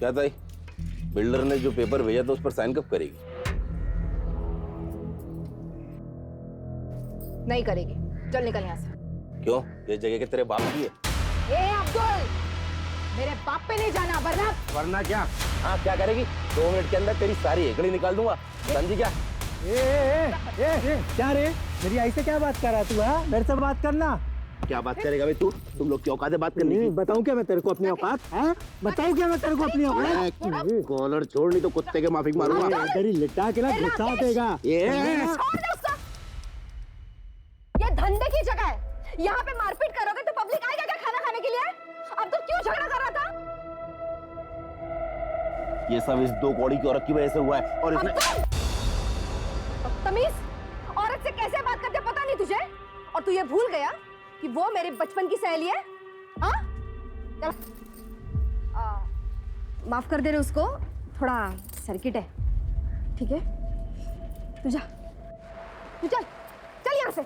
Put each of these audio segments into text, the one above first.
क्या ताई, बिल्डर ने जो पेपर भेजा था उस पर साइन कब करेगी? नहीं करेगी। चल निकल यहाँ से। क्यों? ये जगह के तेरे बाप की है। ए अब्दुल, मेरे बाप पे नहीं जाना वरना। वरना क्या? हाँ क्या करेगी? 2 मिनट के अंदर तेरी सारी एकड़ी निकाल दूंगा। समझी क्या? क्या रे, मेरी आई से क्या बात कर रहा है तू? हाँ, मेरे से बात करना। क्या बात करेगा भाई तू? तुम लोग की औकात है बात करने की? बताऊं क्या मैं तेरे को अपनी औकात? हैं? बताऊं क्या मैं तेरे को अपनी औकात? कॉलर छोड़, नहीं तो कुत्ते के माफिक मारूंगा। तेरी लिटा के ना घुसा देगा। छोड़ दो उसको। ये धंधे की जगह है। यहाँ पे मारपीट करोगे तो पब्लिक आएगा क्या खाना खाने के लिए? अब्दुल क्यों झगड़ा कर रहा था? ये सब इस 2 कौड़ी की औरत की वजह से हुआ है। और इसने तमीज, औरत से कैसे बात करते पता नहीं तुझे? और तू ये भूल गया कि वो मेरे बचपन की सहेली है? हाँ? चल, माफ कर दे रहे उसको, थोड़ा सर्किट है। ठीक है, तू जा, तू चल, चल यहाँ से।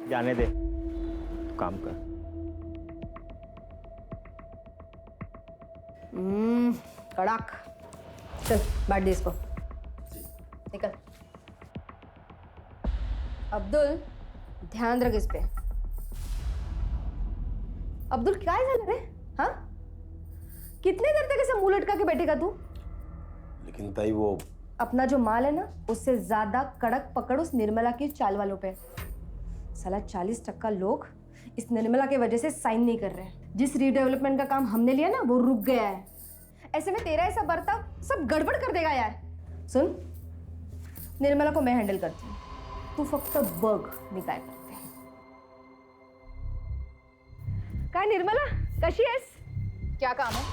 जाने दे, तू काम कर। कड़क। चल बांट दे इसको। निकल। अब्दुल, ध्यान रख इस पे। अब्दुल क्या है रे? हाँ, कितने देर तक ऐसे मुंह लटका के बैठेगा तू? लेकिन ताई वो अपना जो माल है ना, उससे ज्यादा कड़क पकड़ उस निर्मला की चाल वालों पे। साला 40% लोग इस निर्मला के वजह से साइन नहीं कर रहे हैं। जिस रीडेवलपमेंट का काम हमने लिया ना, वो रुक गया है। ऐसे में तेरा ऐसा बर्ताव सब गड़बड़ कर देगा यार। सुन, निर्मला को मैं हैंडल करती हूँ, तू फक्त बघ मी काय करते। काय निर्मला, कशी आहेस? क्या काम है?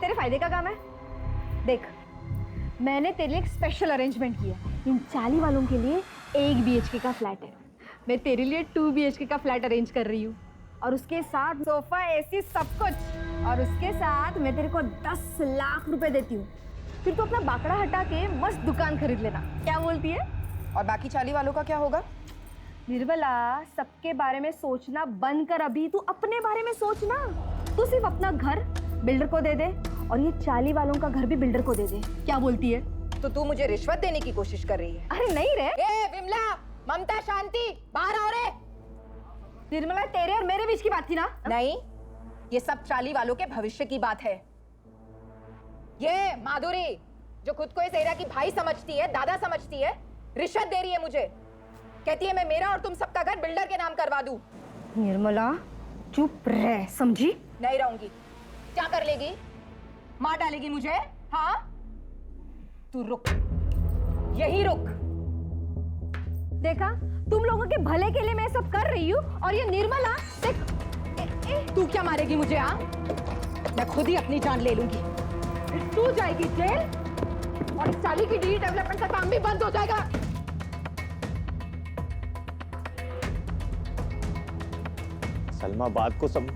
तेरे फायदे का काम है। देख, मैंने तेरे लिए एक स्पेशल अरेंजमेंट किया। इन 40 वालों के लिए 1 BHK का फ्लैट है। मैं तेरे लिए 2 BHK का फ्लैट अरेंज कर रही हूँ, और उसके साथ सोफा, AC, सब कुछ। और उसके साथ मैं तेरे को 10 लाख रुपए देती हूँ। फिर तू अपना बाकड़ा हटा के मस्त दुकान खरीद लेना। क्या बोलती है? और बाकी 40 वालों का क्या होगा? निर्मला, सबके बारे में सोचना बंद कर। अभी तू अपने बारे में सोचना। तू सिर्फ अपना घर बिल्डर को दे दे, और ये 40 वालों का घर भी बिल्डर को दे दे। क्या बोलती है? तो तू मुझे रिश्वत देने की कोशिश कर रही है? अरे नहीं रे। ए विमला, ममता, शांति, बाहर आओ रे। निर्मला, तेरे और मेरे बीच की बात थी ना? नहीं, ये सब 40 वालों के भविष्य की बात है। ये माधुरी, जो खुद को इस एरिया की भाई समझती है, दादा समझती है, रिश्वत दे रही है मुझे। कहती है मैं मेरा और तुम सबका घर बिल्डर के नाम करवा दूं। निर्मला, चुप रह, समझी? नहीं रहूंगी। क्या कर लेगी? मार डालेगी मुझे? हाँ, तू रुक, यही रुक। देखा, तुम लोगों के भले के लिए मैं सब कर रही हूँ, और ये निर्मला देख। तू क्या मारेगी मुझे? हाँ, मैं खुद ही अपनी जान ले लूंगी। तू जाएगी जेल, और इस 40 की डी डेवलपमेंट का काम भी बंद हो जाएगा। सलमा, बात को सब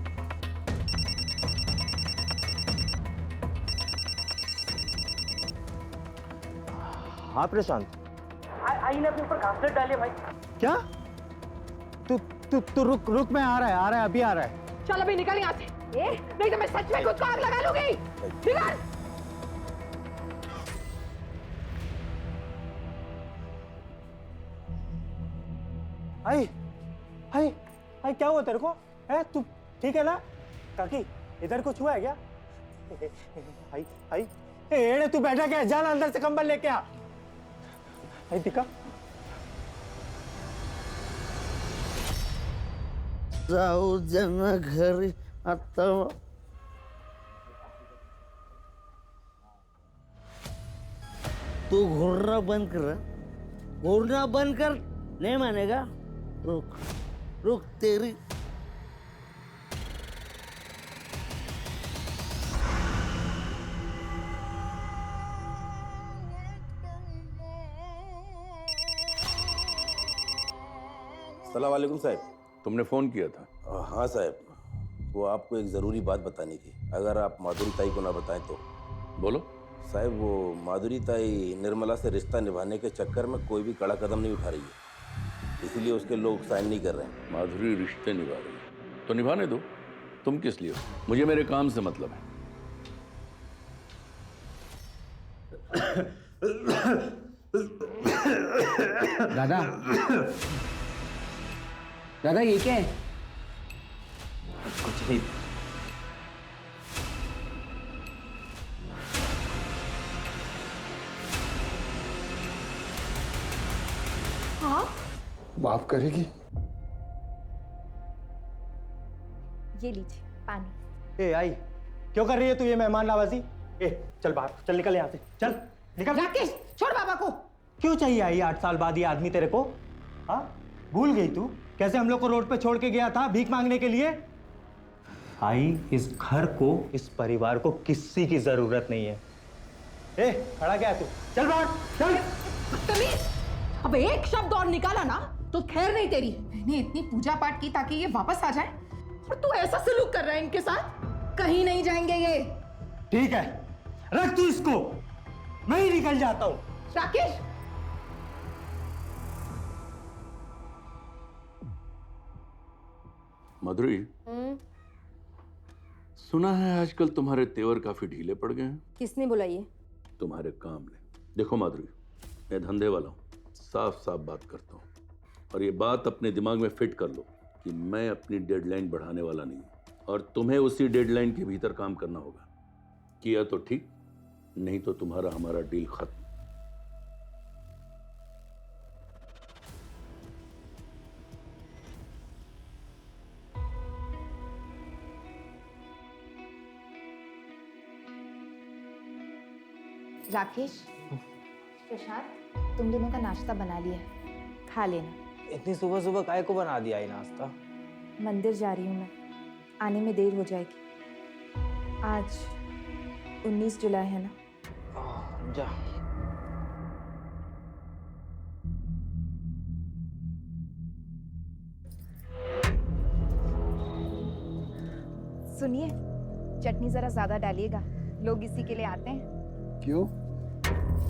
हाँ प्रशांत, आई ने अपने ऊपर घासलेट डाली है भाई। क्या? तू रुक, मैं आ रहा है, अभी आ रहा है। चल अभी निकल यहाँ से, नहीं तो मैं सच में खुद को आग लगा लूंगी। निकल। आई क्या हुआ तेरे को? है तू ठीक है ना? काकी, इधर कुछ हुआ है क्या? आई एड़े, तू बैठा क्या? जाना अंदर से कंबल लेके आ। आई दिखा। जाऊ जना घरी आता। तू घूरना बंद कर, घूरना बंद कर। नहीं मानेगा? रुक रुक तेरी। अस्सलाम वालेकुम साहब। तुमने फोन किया था? हाँ साहब, वो आपको एक ज़रूरी बात बतानी थी, अगर आप माधुरी ताई को ना बताएं तो। बोलो। साहब, वो माधुरी ताई निर्मला से रिश्ता निभाने के चक्कर में कोई भी कड़ा कदम नहीं उठा रही है, इसीलिए उसके लोग साइन नहीं कर रहे हैं। माधुरी रिश्ते निभा रही है तो निभाने दो, तुम किस लिए हो? मुझे मेरे काम से मतलब है। दादा दादा ये क्या है? कुछ नहीं। माफ करेगी? ये लीजिए पानी। ए आई, क्यों कर रही है तू ये मेहमान नवाजी? ए चल बाहर, चल निकल यहाँ से, चल निकल। राकेश छोड़ बाबा को। क्यों चाहिए आई 8 साल बाद ये आदमी तेरे को? हाँ, भूल गई तू कैसे हम लोग को रोड पे छोड़ के गया था भीख मांगने के लिए? आई, इस घर को, इस परिवार को किसी की जरूरत नहीं है। ए खड़ा क्या है तू? चल बाहर, चल। तमीज! अब एक शब्द और निकाला ना तो खैर नहीं तेरी। मैंने इतनी पूजा पाठ की ताकि ये वापस आ जाए और तू ऐसा सलूक कर रहा है इनके साथ। कहीं नहीं जाएंगे ये। ठीक है, रख तू इसको, मैं ही निकल जाता हूं। राकेश! माधुरी, सुना है आजकल तुम्हारे तेवर काफी ढीले पड़ गए हैं। किसने बोला ये? तुम्हारे काम ने। देखो माधुरी, मैं धंधे वाला हूँ, साफ साफ बात करता हूँ, और ये बात अपने दिमाग में फिट कर लो कि मैं अपनी डेडलाइन बढ़ाने वाला नहीं हूँ और तुम्हें उसी डेडलाइन के भीतर काम करना होगा। किया तो ठीक, नहीं तो तुम्हारा हमारा डील खत्म। राकेश, प्रशांत, तुम दोनों का नाश्ता बना लिया है, खा लेना। इतनी सुबह सुबह काय को बना दिया ये नाश्ता? मंदिर जा रही हूँ मैं, आने में देर हो जाएगी। आज 19 जुलाई है ना? जा। सुनिए, चटनी जरा ज्यादा डालिएगा, लोग इसी के लिए आते हैं। क्यों?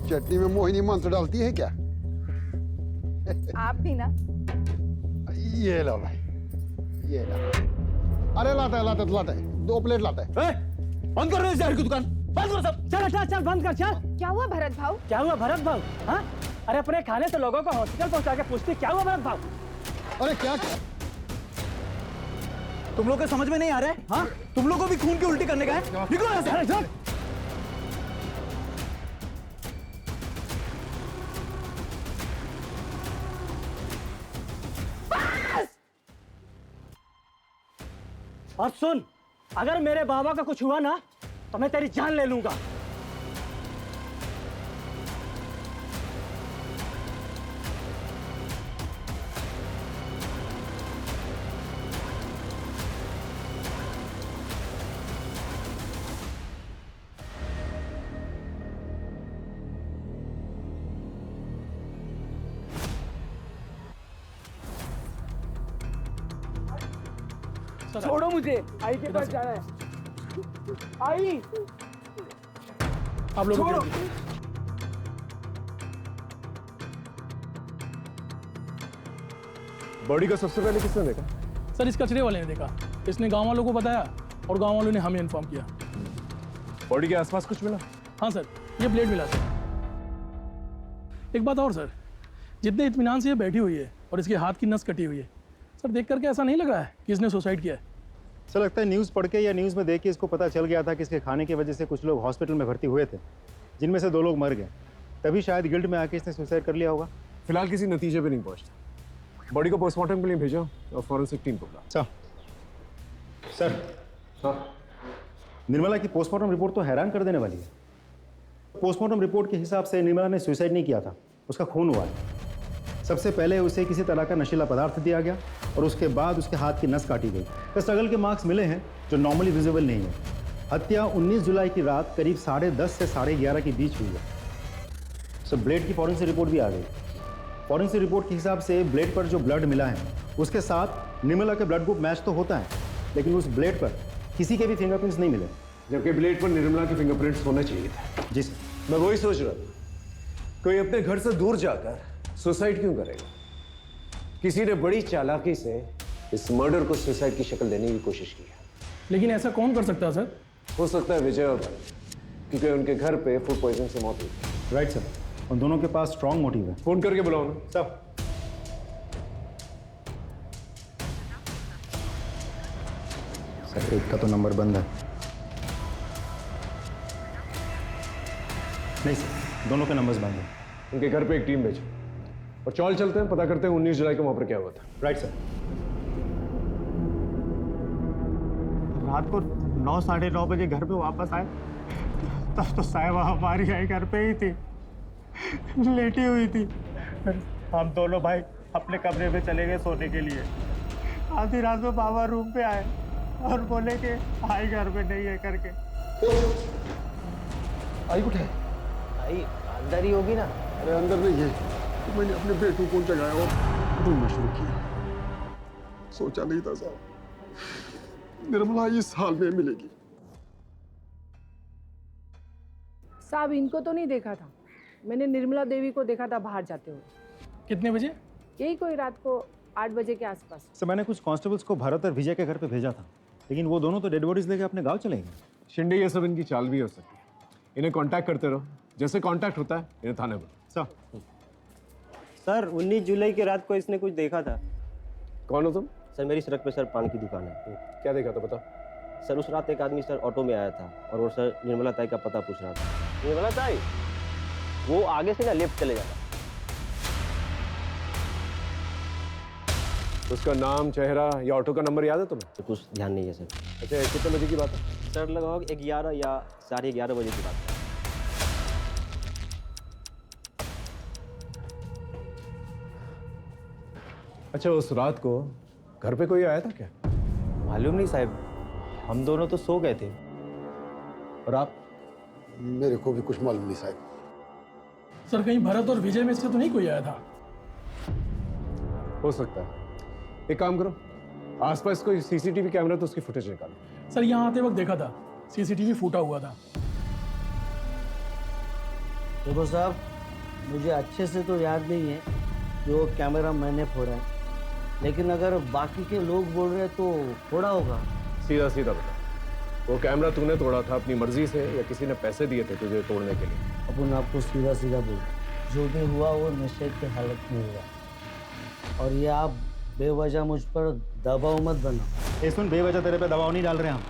चटनी में मोहिनी मंत्र डालती है क्या? आप भी ना। ये लो भाई, ये लो। अरे लाता है 2 प्लेट लाता है। बंद कर रहे हो जहर की दुकान, बंद करो सब। चल चल चल, बंद कर, चल। क्या हुआ भरत भाव? क्या हुआ भरत भाव? हाँ, अरे अपने खाने से लोगों को हॉस्पिटल पहुंचा के पूछते क्या हुआ भरत भाव? अरे क्या? तुम लोग को समझ में नहीं आ रहा है? हाँ, तुम लोग को भी खून की उल्टी करने का है? निकलो यहाँ से। अरे चल। और सुन, अगर मेरे बाबा का कुछ हुआ ना तो मैं तेरी जान ले लूंगा। छोड़ो मुझे, आई के पास जाना है। आई, आप लोग छोड़ो। बॉडी का सबसे पहले किसने देखा? सर, इस कचरे वाले ने देखा, इसने गांव वालों को बताया और गांव वालों ने हमें इन्फॉर्म किया। बॉडी के आसपास कुछ मिला? हाँ सर, ये ब्लेड मिला सर। एक बात और सर, जितने इत्मीनान से ये बैठी हुई है और इसके हाथ की नस कटी हुई है, सर देख करके ऐसा नहीं लग रहा है कि इसने सुसाइड किया है। सर लगता है न्यूज़ पढ़ के या न्यूज़ में देख के इसको पता चल गया था कि इसके खाने की वजह से कुछ लोग हॉस्पिटल में भर्ती हुए थे, जिनमें से 2 लोग मर गए। तभी शायद गिल्ट में आके इसने सुसाइड कर लिया होगा। फिलहाल किसी नतीजे पे नहीं पहुंचता। बॉडी को पोस्टमार्टम के लिए भेजो और फॉरेंसिक टीम को बुलाओ। सर, निर्मला की पोस्टमार्टम रिपोर्ट तो हैरान कर देने वाली है। पोस्टमार्टम रिपोर्ट के हिसाब से निर्मला ने सुसाइड नहीं किया था, उसका खून हुआ है। सबसे पहले उसे किसी तरह का नशीला पदार्थ दिया गया और उसके बाद उसके हाथ की नस काटी गई। स्ट्रगल के मार्क्स मिले हैं जो नॉर्मली विजिबल नहीं है। हत्या 19 जुलाई की रात करीब 10:30 से 11:30 के बीच हुई है। सो ब्लेड की फॉरेंसिक रिपोर्ट भी आ गई। फॉरेंसिक रिपोर्ट के हिसाब से ब्लेड पर जो ब्लड मिला है उसके साथ निर्मला के ब्लड ग्रुप मैच तो होता है, लेकिन उस ब्लेड पर किसी के भी फिंगरप्रिंट्स नहीं मिले, जबकि ब्लेड पर निर्मला के फिंगरप्रिंट्स होने चाहिए थे। जी सर। मैं वही सोच रहा था, कोई अपने घर से दूर जाकर सुसाइड क्यों करेगा? किसी ने बड़ी चालाकी से इस मर्डर को सुसाइड की शक्ल देने की कोशिश की है। लेकिन ऐसा कौन कर सकता है सर? हो सकता है विजय और भाई, क्योंकि उनके घर पे फूड पॉइजन से मौत हुई। राइट सर, उन दोनों के पास स्ट्रांग मोटिव है। फोन करके बुलाओ ना। सब सर, एक का तो नंबर बंद है। नहीं सर, दोनों के नंबर्स बंद हैं। उनके घर पे एक टीम भेजो और चौल चलते हैं, पता करते हैं 19 जुलाई को वहां पर क्या हुआ था। Right sir. रात को 9 साढ़े 9 बजे घर पे वापस आए तब तो साहिबा हमारी आई घर पे ही थी, लेटी हुई थी। हम दोनों भाई अपने कमरे में चले गए सोने के लिए। आधी रात में बाबा रूम पे आए और बोले कि आई घर पे नहीं है करके। आई उठे? आई अंदर ही होगी ना। अरे अंदर नहीं है, तो मैंने अपने बेटू को जगाया और ढूंढना शुरू किया। सोचा नहीं था साहब निर्मला इस हाल में मिलेगी। साहब इनको तो नहीं देखा था, मैंने निर्मला देवी को देखा था बाहर जाते हुए। कितने बजे? यही कोई रात को 8 बजे के आसपास। सर, मैंने कुछ कांस्टेबल्स को भारत और विजय के घर पे भेजा था, लेकिन वो दोनों तो डेड बॉडीज लेके अपने गांव चले गए। शिंदे, ये सब इनकी चाल भी हो सकती है। इन्हें कांटेक्ट करते रहो, जैसे कांटेक्ट होता है इन्हें थाने पर। सर 19 जुलाई की रात को इसने कुछ देखा था। कौन हो तुम? सर मेरी सड़क पे सर पान की दुकान है। क्या देखा था बता। सर उस रात एक आदमी सर ऑटो में आया था और वो सर निर्मला ताई का पता पूछ रहा था। निर्मला ताई, वो आगे से ना लेफ्ट चले जाता। उसका नाम, चेहरा या ऑटो का नंबर याद है तुम्हें? तो कुछ ध्यान नहीं है सर। अच्छा, कितने बजे की बात है? सर लगभग 11 या 11:30 बजे की बात है। अच्छा, उस रात को घर पे कोई आया था क्या? मालूम नहीं साहब, हम दोनों तो सो गए थे। और आप? मेरे को भी कुछ मालूम नहीं साहब। सर कहीं भरत और विजय में से तो नहीं कोई आया था? हो सकता है। एक काम करो, आसपास कोई सीसीटीवी कैमरा तो उसकी फुटेज निकालो। सर यहाँ आते वक्त देखा था, सीसीटीवी फूटा हुआ था। देखो साहब, मुझे अच्छे से तो याद नहीं है जो कैमरा मैंने फोड़ा है, लेकिन अगर बाकी के लोग बोल रहे हैं तो फोड़ा होगा। सीधा सीधा बता, वो कैमरा तूने तोड़ा था अपनी मर्जी से या किसी ने पैसे दिए थे तुझे तोड़ने के लिए? अपन आपको सीधा सीधा बोल, जो भी हुआ वो नशे की हालत में हुआ, और ये आप बेवजह मुझ पर दबाव मत बनाओ। ए सुन, बेवजह तेरे पे दबाव नहीं डाल रहे हम।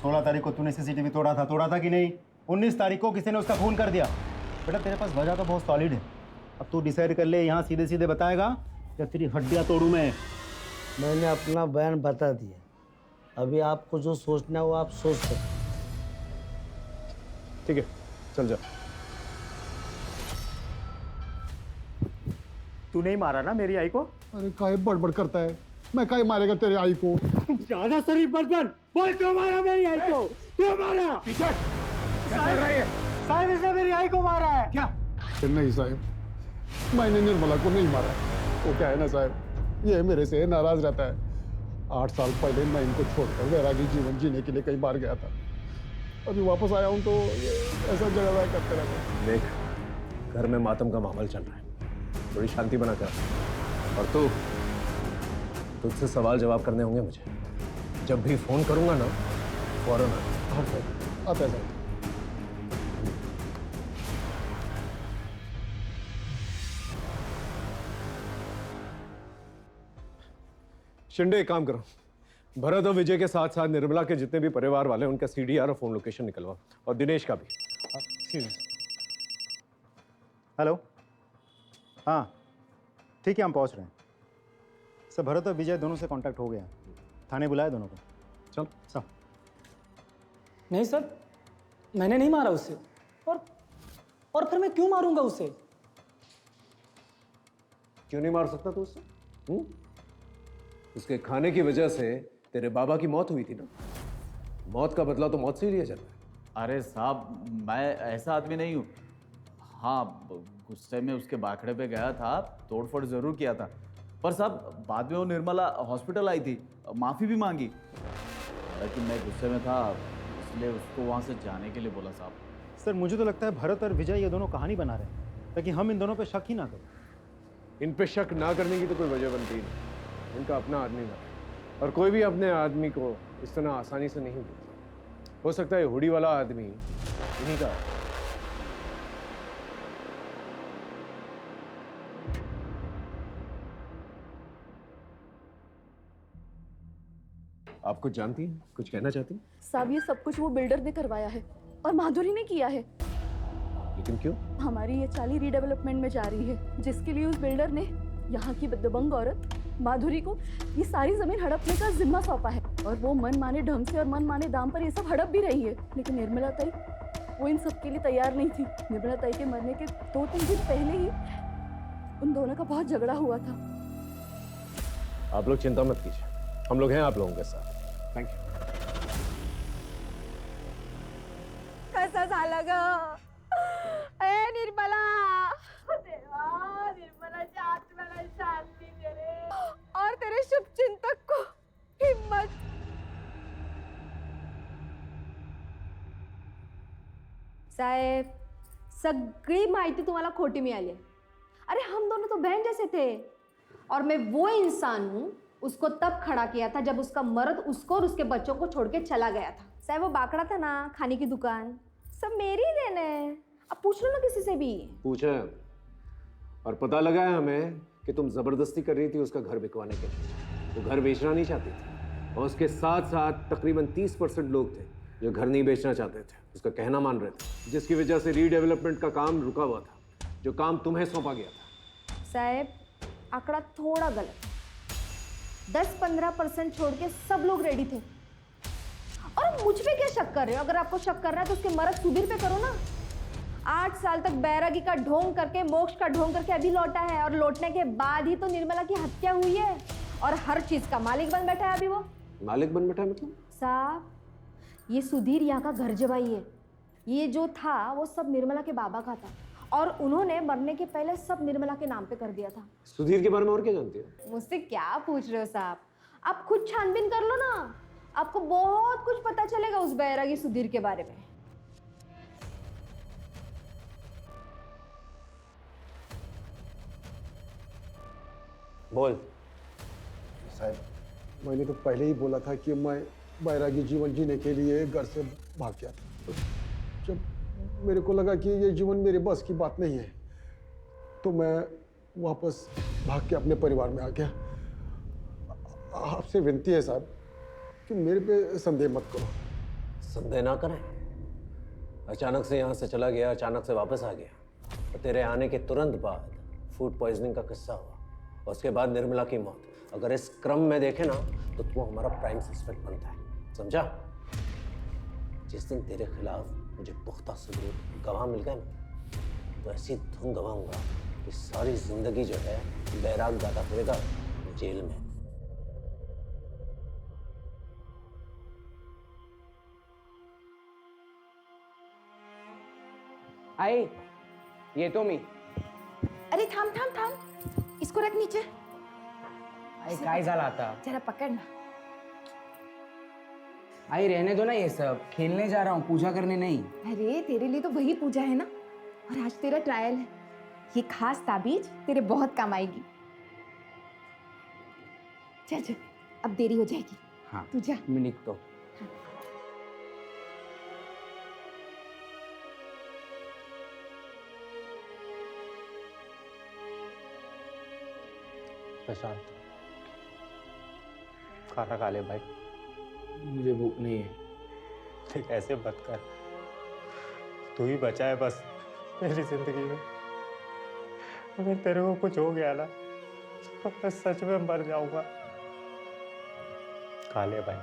16 तारीख को तूने सीसीटीवी तोड़ा था कि नहीं? 19 तारीख को किसी ने उसका खून कर दिया। बेटा तेरे पास वजह तो बहुत सॉलिड है। अब तू डिसाइड कर ले, यहाँ सीधे सीधे बताएगा या तेरी हड्डियाँ तोड़ूं मैं? मैंने अपना बयान बता दिया, अभी आपको जो सोचना है वो आप सोच सकते। ठीक है, चल जा। तू नहीं मारा ना मेरी आई को? अरे काहे बड़बड़ करता है, मैं काहे मारेगा तेरे आई को? ज्यादा शरीफ बर्तन बोल, क्यों मारा मेरी आई को? क्यों मारा? साहब इसने मेरी आई को मारा है क्या? नहीं साहब, मैंने निर्मला को नहीं मारा। वो क्या है ना साहब, ये मेरे से नाराज रहता है। 8 साल पहले मैं इनको छोड़कर वैरागी जीवन जीने के लिए कई बार गया था। अभी वापस आया हूँ तो ये ऐसा झगड़ा करते रहते हैं। देख, घर में मातम का माहौल चल रहा है, थोड़ी शांति बना कर। और तुझसे सवाल जवाब करने होंगे मुझे। जब भी फोन करूंगा ना, फौरन आता है। शिंदे, एक काम करो, भरत और विजय के साथ साथ निर्मला के जितने भी परिवार वाले उनका सीडीआर और फोन लोकेशन निकलवा, और दिनेश का भी। हेलो, हाँ ठीक है, हम पहुँच रहे हैं। सर भरत और विजय दोनों से कांटेक्ट हो गया, थाने बुलाए दोनों को। चल सब। नहीं सर, मैंने नहीं मारा उससे, और फिर मैं क्यों मारूंगा उससे? क्यों नहीं मार सकता तू उससे? उसके खाने की वजह से तेरे बाबा की मौत हुई थी ना। मौत का बदला तो मौत से ही लिया जाता है। अरे साहब, मैं ऐसा आदमी नहीं हूँ। हाँ, गुस्से में उसके बाखड़े पे गया था, तोड़फोड़ जरूर किया था, पर साहब बाद में वो निर्मला हॉस्पिटल आई थी, माफ़ी भी मांगी, लेकिन मैं गुस्से में था इसलिए उसको वहाँ से जाने के लिए बोला साहब। सर मुझे तो लगता है भरत और विजय ये दोनों कहानी बना रहे हैं ताकि हम इन दोनों पे शक ही ना करें। इन पे शक ना करने की तो कोई वजह बनती ही नहीं। इनका अपना आदमी था, और कोई भी अपने आदमी को इस तरह आसानी से नहीं भूलता। हो सकता है हुडी वाला आदमी इन्हीं का है। आप कुछ जानती हैं, कुछ कहना चाहती हैं? साहब, ये सब कुछ वो बिल्डर ने करवाया है और माधुरी ने किया है। लेकिन क्यों? हमारी ये चाली रीडेवलपमेंट में जा रही है, जिसके लिए उस बिल्डर ने यहाँ की दबंग औरत माधुरी को ये सारी जमीन हड़पने का जिम्मा सौंपा है। और वो मन माने ढंग से और मन माने दाम पर ये सब हड़प भी रही है। लेकिन निर्मला ताई वो इन सब के लिए तैयार नहीं थी। निर्मला ताई के मरने के 2-3 दिन पहले ही उन दोनों का बहुत झगड़ा हुआ था। आप लोग चिंता मत कीजिए, हम लोग हैं आप लोगों के साथ। Thank you. कसं झालं ग ए निर्मला, देवा निर्मलाच्या आत्म्याला शांती दे रे और तेरे शुभचिंतक को हिम्मत। साहेब, सगळी माहिती तुम्हाला खोटी मिळाली आहे। अरे हम दोनों तो बहन जैसे थे और मैं वो इंसान हूँ उसको तब खड़ा किया था जब उसका मर्द उसको और उसके बच्चों को छोड़ के चला गया था। साहब, वो बाकड़ा था ना, खाने की दुकान, सब मेरी ही देन है। अब पूछ लो ना किसी से भी। पूछा है और पता लगा है हमें कि तुम जबरदस्ती कर रही थी उसका घर बिकवाने के लिए। वो घर बेचना नहीं चाहती थी और उसके साथ साथ तकरीबन 30% लोग थे जो घर नहीं बेचना चाहते थे, उसका कहना मान रहे थे, जिसकी वजह से रीडेवलपमेंट का काम रुका हुआ था, जो काम तुम्हें सौंपा गया था। साहब, आंकड़ा थोड़ा गलत, 10-15% छोड़ के सब लोग रेडी थे। और मुझ पे क्या शक कर रहे हो? अगर आपको शक करना है तो उसके मर्द सुधीर पे करो ना। 8 साल तक बैरागी का ढोंग करके, मोक्ष का ढोंग करके अभी लौटा है और लौटने के बाद ही तो निर्मला की हत्या हुई है और हर चीज का मालिक बन बैठा है अभी वो। मालिक बन बैठा है मतलब? साहब, ये सुधीर यहाँ का घर जवाई है। ये जो था वो सब निर्मला के बाबा का था और उन्होंने मरने के पहले सब निर्मला के नाम पे कर दिया था। सुधीर के बारे में और क्या जानती हो? मुझसे क्या पूछ रहे हो साहब? आप खुद छानबीन कर लो ना, आपको बहुत कुछ पता चलेगा उस बैरागी सुधीर के बारे में। बोल। साहब, मैंने तो पहले ही बोला था कि मैं बैरागी जीवन जीने के लिए घर से भाग गया था। जब मेरे को लगा कि ये जीवन मेरे बस की बात नहीं है तो मैं वापस भाग के अपने परिवार में आ गया। आपसे विनती है साहब कि मेरे पे संदेह मत करो। संदेह ना करें। अचानक से यहाँ से चला गया, अचानक से वापस आ गया और तेरे आने के तुरंत बाद फूड पॉइजनिंग का किस्सा हुआ और उसके बाद निर्मला की मौत। अगर इस क्रम में देखे ना तो तू हमारा प्राइम सस्पेक्ट बनता है, समझा? जिस दिन तेरे खिलाफ मुझे पुख्ता सबूत गवाह मिल गए ना तो ऐसी धुन गवाऊंगा कि सारी जिंदगी जो है बैराग गाता फिरेगा जेल में। आई, ये तो मी। अरे थांब थांब थांब, इसको रख नीचे। आई काय झालं आता? जरा पकड़ ना। आई रहने दो ना ये सब, खेलने जा रहा हूँ, पूजा करने नहीं। अरे तेरे लिए तो वही पूजा है ना, और आज तेरा ट्रायल है। ये खास ताबीज तेरे बहुत काम आएगी। चल चल, अब देरी हो जाएगी। हाँ, तू जा। मैं निकतो। प्रशांत, खाना खा ले भाई। मुझे भूख नहीं है। ठीक, ऐसे मत कर। तू ही बचा है बस मेरी जिंदगी में। अगर तेरे को कुछ हो गया ना तो मैं सच में मर जाऊंगा। खा ले भाई।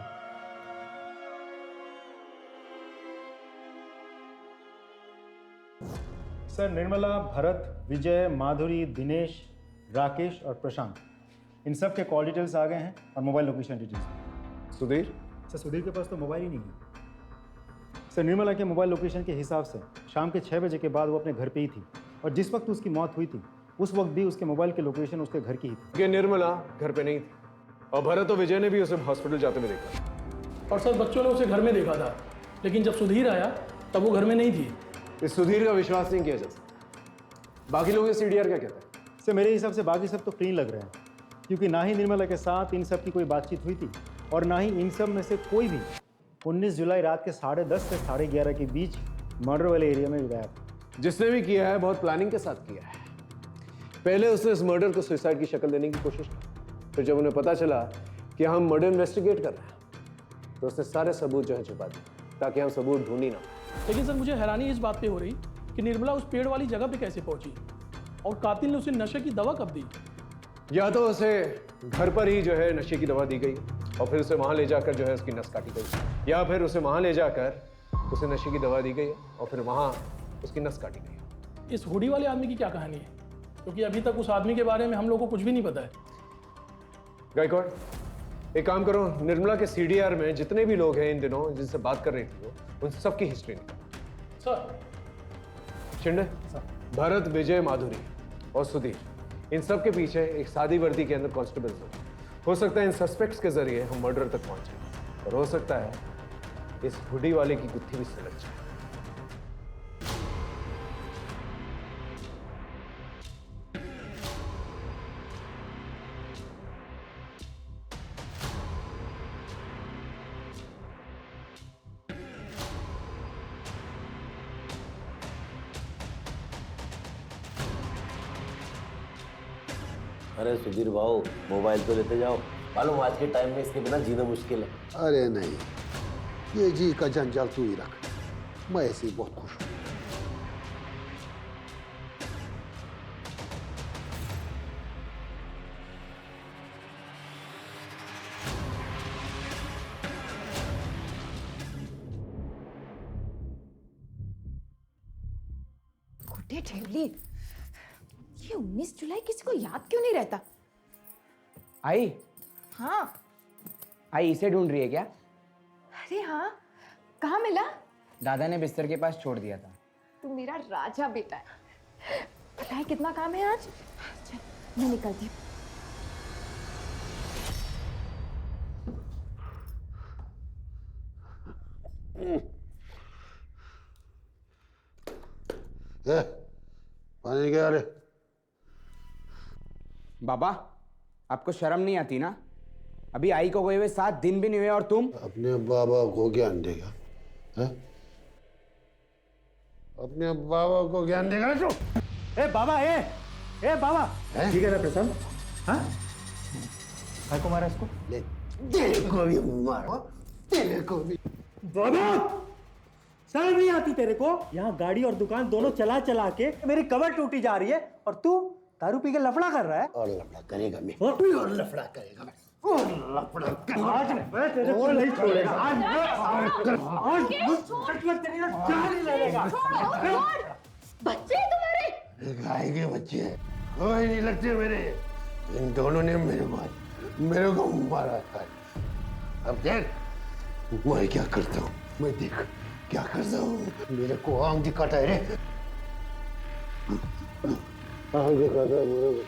सर, निर्मला, भरत, विजय, माधुरी, दिनेश, राकेश और प्रशांत, इन सब के कॉल डिटेल्स आ गए हैं और mobile location details. Sudhir? Sir, Sudhir के पास तो मोबाइल ही नहीं है। सर, निर्मला के मोबाइल लोकेशन के हिसाब से शाम के 6 बजे के बाद वो अपने घर पे ही थी और जिस वक्त उसकी मौत हुई थी उस वक्त भी उसके मोबाइल की लोकेशन उसके घर की ही थी। कि निर्मला घर पे नहीं थी और भरत और विजय ने भी उसे हॉस्पिटल जाते हुए देखा। और सर, बच्चों ने उसे घर में देखा था, लेकिन जब सुधीर आया तब वो घर में नहीं थी। इस सुधीर का विश्वास नहीं किया जा सकता। बाकी लोग CDR क्या कहते हैं? सर, मेरे हिसाब से बाकी सब तो क्लीन लग रहे हैं क्योंकि ना ही निर्मला के साथ इन सब की कोई बातचीत हुई थी और ना ही इन सब में से कोई भी 19 जुलाई रात के 10:30 से 11:30 के बीच मर्डर वाले एरिया में गया था। जिसने भी किया है बहुत प्लानिंग के साथ किया है। पहले उसने इस मर्डर को सुसाइड की शक्ल देने की कोशिश की, फिर जब उन्हें पता चला कि हम मर्डर इन्वेस्टिगेट कर रहे हैं तो उसने सारे सबूत जो है छुपा दिए ताकि हम सबूत ढूंढ ही ना। लेकिन सर मुझे हैरानी इस बात पे हो रही कि निर्मला उस पेड़ वाली जगह पे कैसे पहुंची और कातिल ने उसे नशे की दवा कब दी? या तो उसे घर पर ही जो है नशे की दवा दी गई और फिर उसे वहां ले जाकर जो है उसकी नस काटी गई, या फिर उसे वहां ले जाकर उसे नशे की दवा दी गई और फिर वहां उसकी नस काटी गई। इस हुडी वाले आदमी की क्या कहानी है? क्योंकि अभी तक उस आदमी के बारे में हम लोगों को कुछ भी नहीं पता है। गायकवाड़, एक काम करो, निर्मला के सीडीआर में जितने भी लोग हैं इन दिनों जिनसे बात कर रही थी वो, उन सबकी हिस्ट्री निकालो। सर। शिंदे, भरत, विजय, माधुरी और सुधीर, इन सब के पीछे एक सादी वर्दी के अंदर कांस्टेबल्स हो सकता है इन सस्पेक्ट्स के जरिए हम मर्डर तक पहुंचे और हो सकता है इस हुडी वाले की गुत्थी भी सुलझ जाए। अरे सुधीर भाऊ, मोबाइल तो लेते जाओ, मालूम आज के टाइम में इसके बिना जीना मुश्किल है। अरे नहीं, ये जी का जंजाल तू ही रख, मैं ऐसे ही बहुत खुश हूँ। गुड्डे ठेवली, ये 19 जुलाई किसी को याद क्यों नहीं रहता? आई हाँ। आई इसे ढूंढ रही है क्या? अरे हाँ, कहाँ मिला? दादा ने बिस्तर के पास छोड़ दिया था। तू मेरा राजा बेटा है। पता है कितना काम है आज? चल मैं निकलती हूँ। पानी क्या रे? बाबा, आपको शर्म नहीं आती ना? अभी आई को गए हुए 7 दिन भी नहीं हुए और तुम अपने बाबा को ज्ञान देगा? है? अपने बाबा को ज्ञान देगा तू? ए बाबा, ए बाबा, ठीक है ना प्रशांत? हाँ? भाई को मारा इसको? ले, तेरे को भी मारो, तेरे को भी। बाबा, शर्म नहीं आती तेरे को? यहाँ गाड़ी और दुकान दोनों चला चला के मेरी कमर टूटी जा रही है और तू दारू पी के लफड़ा कर रहा है। और लफड़ा करेगा मैं, और लफड़ा करेगा मैं, और लफड़ा करेगा। आज मैं तेरे को नहीं छोड़ेगा। आज तेरी ना जान ही लगेगा। बच्चे तुम्हारे गाय के बच्चे हैं, कोई नहीं लगते मेरे। इन दोनों ने मेरे को मारा था। अब देख मैं क्या करता हूँ, मैं देख क्या करता हूँ। मेरे को आंख दिखाता है रे, आंख दिखाता है मेरे को,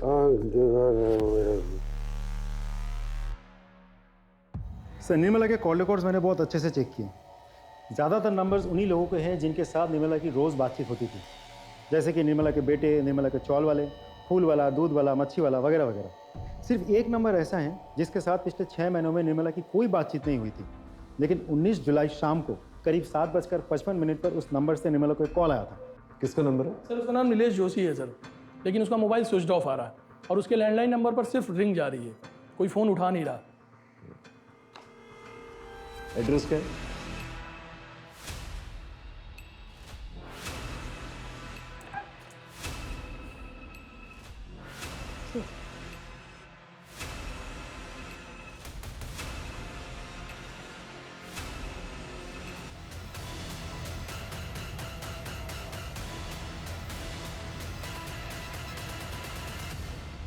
आंख दिखाता है मेरे को। सर, निर्मला के कॉल रिकॉर्ड्स मैंने बहुत अच्छे से चेक किए। ज़्यादातर नंबर्स उन्हीं लोगों के हैं जिनके साथ निर्मला की रोज़ बातचीत होती थी, जैसे कि निर्मला के बेटे, निर्मला के चौल वाले, फूल वाला, दूध वाला, मच्छी वाला वगैरह वगैरह। सिर्फ एक नंबर ऐसा है जिसके साथ पिछले 6 महीनों में निर्मला की कोई बातचीत नहीं हुई थी, लेकिन 19 जुलाई शाम को करीब 7:55 पर उस नंबर से निर्मला को एक कॉल आया था। किसका नंबर है? सर उसका नाम नीलेश जोशी है सर, लेकिन उसका मोबाइल स्विच ऑफ आ रहा है और उसके लैंडलाइन नंबर पर सिर्फ रिंग जा रही है, कोई फ़ोन उठा नहीं रहा। एड्रेस क्या है?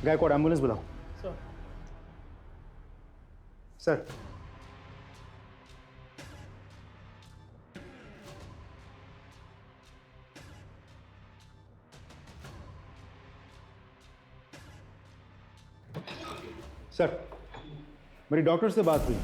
गायकवाड़, एम्बुलेंस बुलाओ। सर। सर, मेरी डॉक्टर से बात हुई।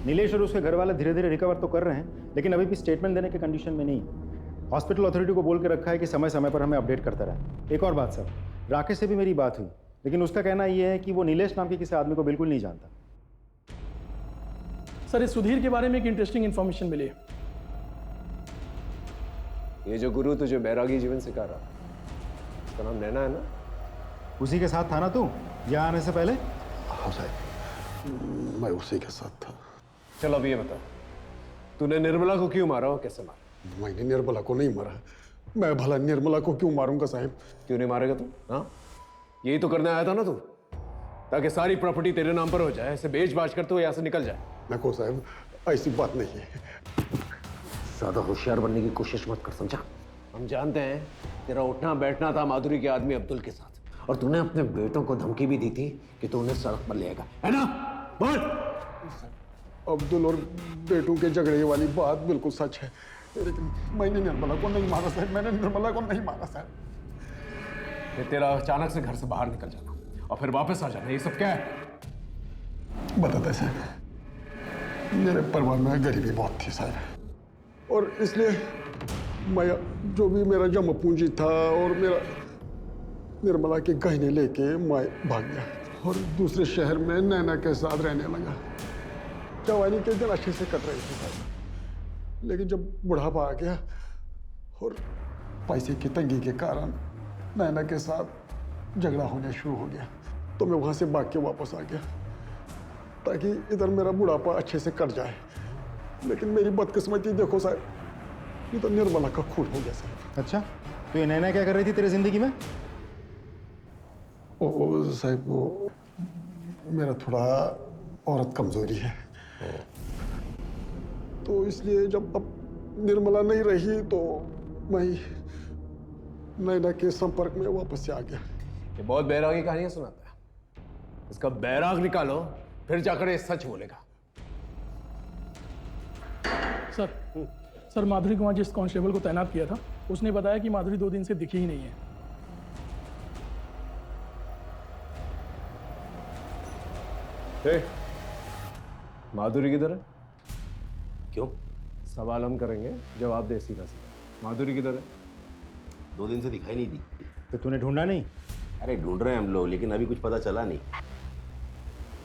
नीलेश और उसके घर वाले धीरे धीरे रिकवर तो कर रहे हैं, लेकिन अभी भी स्टेटमेंट देने के कंडीशन में नहीं है। हॉस्पिटल अथॉरिटी को बोल के रखा है कि समय समय पर हमें अपडेट करता रहे। एक और बात सर, राकेश से भी मेरी बात हुई। लेकिन उसका कहना यह है कि वो नीलेश नाम के किसी आदमी को बिल्कुल नहीं जानता। सर इस सुधीर के बारे में एक इंटरेस्टिंग इन्फॉर्मेशन मिली है। ये जो गुरु तुझे बैरागी जीवन सिखा रहा, उसका नाम नैना है ना? उसी के साथ था ना तू यहाँ आने से पहले? हाँ साहब, मैं उसी के साथ था। चलो अब ये बता, तूने निर्मला को क्यों मारा और कैसे मारा? मैंने निर्मला को नहीं मारा। मैं भला निर्मला को क्यों मारूंगा साहब? क्यों नहीं मारेगा तू? हाँ, यही तो करने आया था ना तू, ताकि सारी प्रॉपर्टी तेरे नाम पर हो जाए, ऐसे बेच बाच कर तू यहाँ से निकल जाए। देखो साहब, ऐसी बात नहीं है। ज्यादा होशियार बनने की कोशिश मत कर, समझा? हम जानते हैं तेरा उठना बैठना था माधुरी के आदमी अब्दुल के साथ, और तूने अपने बेटों को धमकी भी दी थी कि तू उन्हें सड़क पर ले आएगा, है ना? बोल। अब्दुल और बेटों के झगड़े वाली बात बिल्कुल सच है, लेकिन मैंने निर्मला को नहीं मारा साहब। मैंने निर्मला को नहीं मारा साहब। फिर तेरा अचानक से घर से बाहर निकल जाना और फिर वापस आ जाना, ये सब क्या है? बताते साहब, मेरे परिवार में गरीबी बहुत थी साहब, और इसलिए मैं जो भी मेरा जमा पूंजी था और मेरा निर्मला के गहने लेके मैं भाग गया और दूसरे शहर में नैना के साथ रहने लगा। जवानी के दिन अच्छे से कट रही थी साहब, लेकिन जब बुढ़ापा आ गया और पैसे की तंगी के कारण नैना के साथ झगड़ा होना शुरू हो गया, तो मैं वहां से भाग के वापस आ गया ताकि इधर मेरा बुढ़ापा अच्छे से कट जाए। लेकिन मेरी बदकिस्मती देखो साहब, ये तो निर्मला का खून हो गया साहब। अच्छा, तो ये नैना क्या कर रही थी तेरी जिंदगी में? ओ साहब, वो मेरा थोड़ा औरत कमजोरी है, तो इसलिए जब अब निर्मला नहीं रही तो मैं नैना के संपर्क में वापस से आ गया। ये बहुत बैरागी कहानियां सुनाता है, इसका बैराग निकालो, फिर जाकर ये सच बोलेगा। सर माधुरी को वहाँ जिस कांस्टेबल को तैनात किया था, उसने बताया कि माधुरी 2 दिन से दिखी ही नहीं है। माधुरी किधर है? क्यों? सवाल हम करेंगे, जवाब दे सीधा सीधा। माधुरी किधर है? 2 दिन से दिखाई नहीं दी। तो तूने ढूंढा नहीं? अरे ढूंढ रहे हैं हम लोग, लेकिन अभी कुछ पता चला नहीं।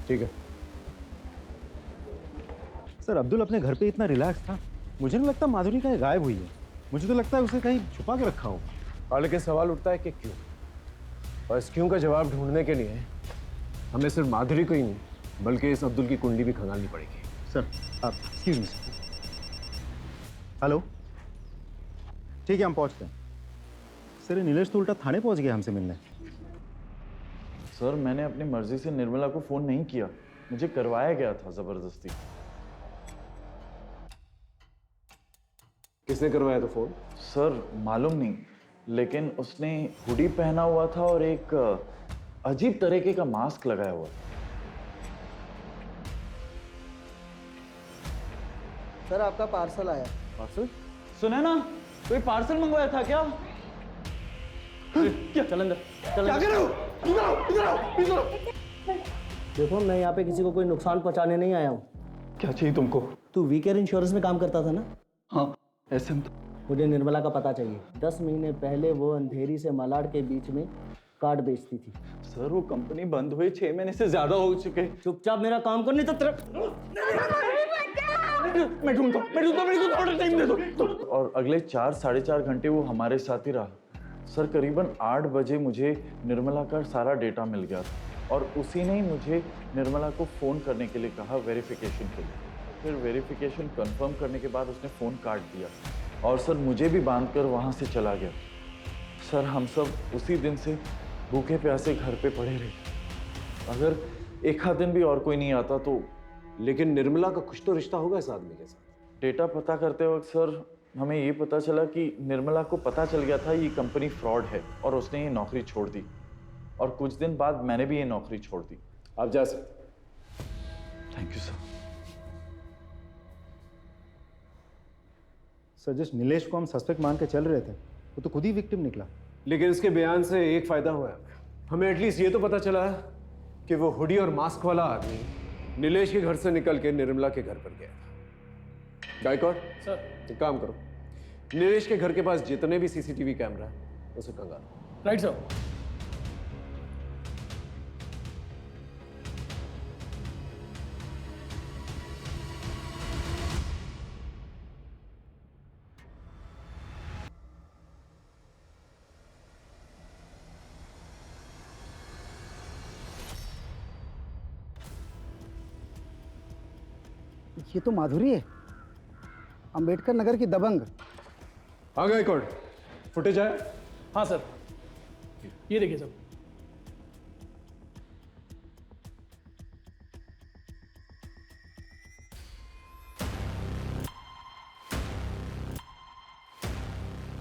ठीक है सर, अब्दुल अपने घर पे इतना रिलैक्स था, मुझे नहीं लगता माधुरी कहीं गायब हुई है। मुझे तो लगता है उसे कहीं छुपा के रखा हो। और लेकिन सवाल उठता है कि क्यों, और इस क्यों का जवाब ढूंढने के लिए हमें सिर्फ माधुरी को ही नहीं बल्कि इस अब्दुल की कुंडली भी खंगालनी पड़ेगी। सर आप एक्सक्यूज मी। हेलो, ठीक है हम पहुंचते हैं। सर, नीलेश तो उल्टा थाने पहुंच गया हमसे मिलने। सर मैंने अपनी मर्जी से निर्मला को फोन नहीं किया, मुझे करवाया गया था जबरदस्ती। किसने करवाया था फोन? सर मालूम नहीं, लेकिन उसने हुडी पहना हुआ था और एक अजीब तरीके का मास्क लगाया हुआ था। सर आपका पार्सल आया। पार्सल? सुना ना, कोई पार्सल मंगवाया था क्या? क्या? चल अंदर, चल अंदर। देखो, मैं यहाँ पे किसी को कोई नुकसान पहुँचाने नहीं आया हूँ। क्या चाहिए तुमको? तू वीकेयर इंश्योरेंस में काम करता था ना? हाँ, ऐसे में तो। मुझे निर्मला का पता चाहिए। 10 महीने पहले वो अंधेरी से मालाड के बीच में कार्ड बेचती थी। सर वो कंपनी बंद हुए 6 महीने से ज्यादा हो चुके। चुपचाप मेरा काम कर, नहीं तो मैं ढूंढता हूं, मेरे को थोड़ा टाइम दे दो। और अगले 4-4.5 घंटे वो हमारे साथ ही रहा। सर करीबन 8 बजे मुझे निर्मला का सारा डेटा मिल गया था, और उसी ने ही मुझे निर्मला को फ़ोन करने के लिए कहा वेरिफिकेशन के लिए। फिर वेरिफिकेशन कंफर्म करने के बाद उसने फ़ोन काट दिया, और सर मुझे भी बांध कर वहाँ से चला गया। सर हम सब उसी दिन से भूखे प्यासे घर पे पड़े रहे। अगर एक आध दिन भी और कोई नहीं आता तो। लेकिन निर्मला का कुछ तो रिश्ता होगा इस आदमी के साथ। डेटा पता करते वक्त सर हमें ये पता चला कि निर्मला को पता चल गया था ये कंपनी फ्रॉड है, और उसने ये नौकरी छोड़ दी, और कुछ दिन बाद मैंने भी ये नौकरी छोड़ दी। आप जा सकते। Thank you sir. सर, जिस नीलेश को हम सस्पेक्ट मान के चल रहे थे, वो तो खुद ही विक्टिम निकला। लेकिन इसके बयान से एक फायदा हुआ है, हमें एटलीस्ट ये तो पता चला कि वो हुडी और मास्क वाला आदमी नीलेश के घर से निकल के निर्मला के घर पर गया था। गायकवाड़ सर, एक काम करो, नीलेश के घर के पास जितने भी सीसीटीवी कैमरा है उसे कंगालो। Right sir. ये तो माधुरी है, अंबेडकर नगर की दबंग। आ गए कोर्ट, फुटेज आया? हाँ सर, ये देखिए सर।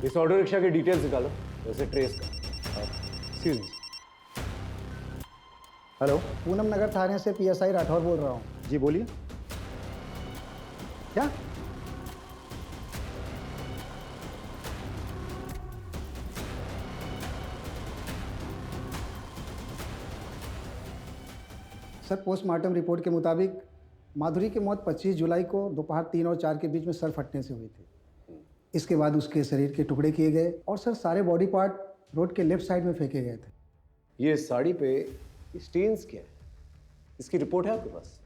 इस ऑटो रिक्शा के डिटेल्स निकालो, वैसे ट्रेस का। Excuse me. हेलो, पूनम नगर थाने से PSI राठौर बोल रहा हूँ। जी बोलिए। क्या? सर, पोस्टमार्टम रिपोर्ट के मुताबिक माधुरी की मौत 25 जुलाई को दोपहर 3 और 4 के बीच में सर फटने से हुई थी। इसके बाद उसके शरीर के टुकड़े किए गए और सर सारे बॉडी पार्ट रोड के लेफ्ट साइड में फेंके गए थे। ये साड़ी पे स्टेन्स क्या है? इसकी रिपोर्ट है आपके पास?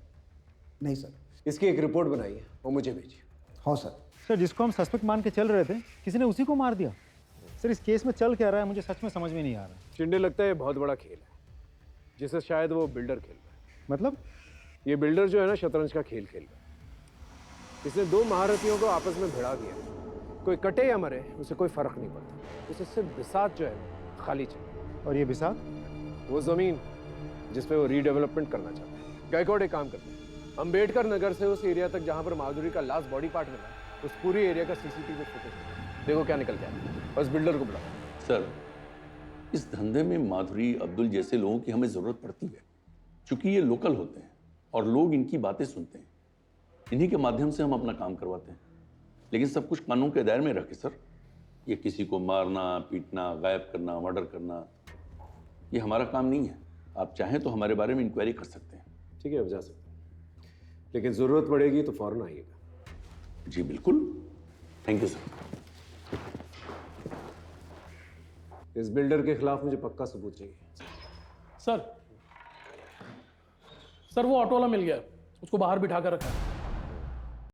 नहीं सर। इसकी एक रिपोर्ट बनाइए और मुझे भेजिए। हाँ सर। सर, जिसको हम सस्पेक्ट मान के चल रहे थे, किसी ने उसी को मार दिया। सर, इस केस में चल क्या रहा है मुझे सच में समझ में नहीं आ रहा। चिंडे, लगता है ये बहुत बड़ा खेल है जिसे शायद वो बिल्डर खेल रहा है। मतलब? ये बिल्डर जो है ना, शतरंज का खेल खेल रहा है। इसने दो महारथियों को आपस में भिड़ा दिया। कोई कटे या मरे उसे कोई फर्क नहीं पड़ता, उसे सिर्फ बिसात जो है खाली चाहिए। और ये बिसात? वो जमीन जिस पे वो रीडेवलपमेंट करना चाहता है। गायकवाड़ एक काम करते हैं, अंबेडकर नगर से उस एरिया तक जहां पर माधुरी का लास्ट बॉडी पार्ट मिला, उस पूरी एरिया का CCTV फुटेज देखो क्या निकल गया। बस बिल्डर को बुलाओ। सर, इस धंधे में माधुरी, अब्दुल जैसे लोगों की हमें ज़रूरत पड़ती है, क्योंकि ये लोकल होते हैं और लोग इनकी बातें सुनते हैं। इन्हीं के माध्यम से हम अपना काम करवाते हैं, लेकिन सब कुछ कानून के दायरे में रखे सर। ये किसी को मारना, पीटना, गायब करना, मर्डर करना, ये हमारा काम नहीं है। आप चाहें तो हमारे बारे में इंक्वायरी कर सकते हैं। ठीक है, अब जा सकते हैं, लेकिन ज़रूरत पड़ेगी तो फौरन आइएगा। जी बिल्कुल, थैंक यू सर। इस बिल्डर के खिलाफ मुझे पक्का सबूत चाहिए। सर, वो ऑटो वाला मिल गया, उसको बाहर बिठा कर रखा है।